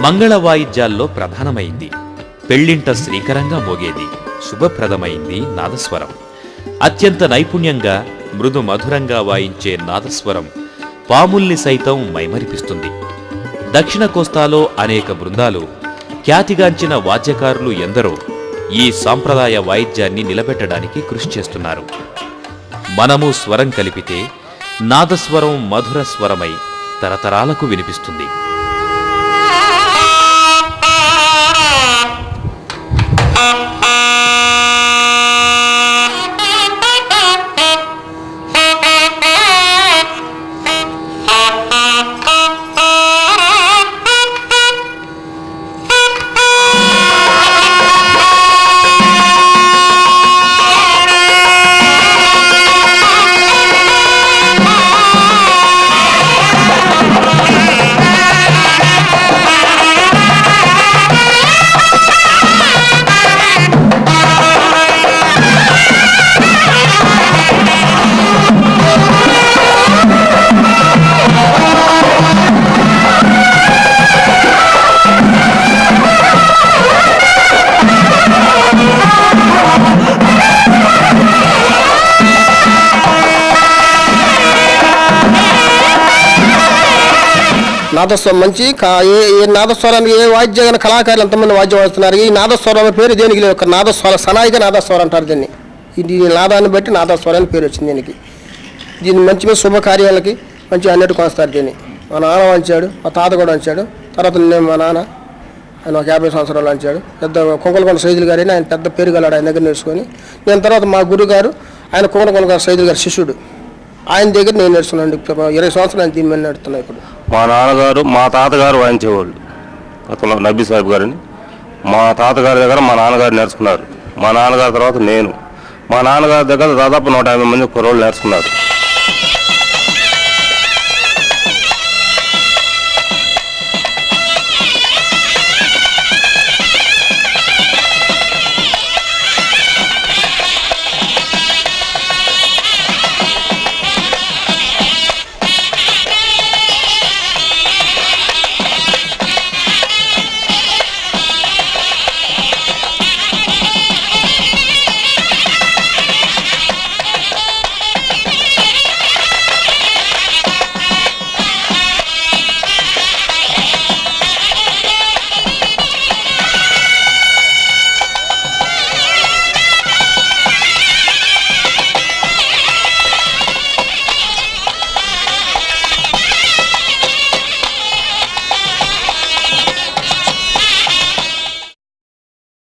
మంగళ వాయిద్యాల్లో ప్రధానమైంది. పెళ్లింట శ్రీకరంగా మోగేది. శుభప్రదమైంది నాదస్వరం. అత్యంత నైపుణ్యంగా మృదు మధురంగా వాయించే నాదస్వరం పాముల్ని సైతం మైమరిపిస్తుంది. దక్షిణ కోస్తాలో అనేక బృందాలు, ఖ్యాతిగాంచిన వాద్యకారులు ఎందరో ఈ సాంప్రదాయ వాయిద్యాన్ని నిలబెట్టడానికి కృషి చేస్తున్నారు. మనము స్వరం కలిపితే నాదస్వరం మధుర స్వరమై తరతరాలకు వినిపిస్తుంది. నాదస్వరం మంచి ఏ నాదస్వరానికి ఏ వాద్య కళాకారులు ఎంతమంది వాద్యం వాడుతున్నారు. ఈ నాదస్వరం పేరు దేనికి లేదు. ఒక నాదస్వర సనాయిక నాదస్వరం అంటారు దీన్ని. ఇది నాదాన్ని బట్టి నాదస్వరం అని పేరు వచ్చింది దీనికి. దీన్ని మంచి మంచి శుభకార్యాలకి మంచి అన్నిటికి వస్తారు దీన్ని. మా నాన్న వంచాడు, మా తాత కూడా వంచాడు. తర్వాత నేను మా నాన్న ఆయన ఒక 50 సంవత్సరాలు వంచాడు. పెద్ద కొంకలకొండ సైదులు గారు ఆయన పెద్ద పేరు గలాడు. ఆయన దగ్గర నేర్చుకొని నేను తర్వాత మా గురువు గారు ఆయన కొంకలకొండ సైదులు గారు శిష్యుడు. ఆయన దగ్గర నేను నేర్చుకున్నాను. 20 సంవత్సరాలు ఆయన దీని మీద నడుస్తున్నాను. ఇప్పుడు మా నాన్నగారు మా తాతగారు వాయించేవాళ్ళు. గతంలో నబీ సాహిబ్ గారిని మా తాతగారి దగ్గర మా నాన్నగారు నేర్చుకున్నారు. మా నాన్నగారి తర్వాత నేను. మా నాన్నగారి దగ్గర దాదాపు 150 మంది కుర్రోళ్ళు నేర్చుకున్నారు.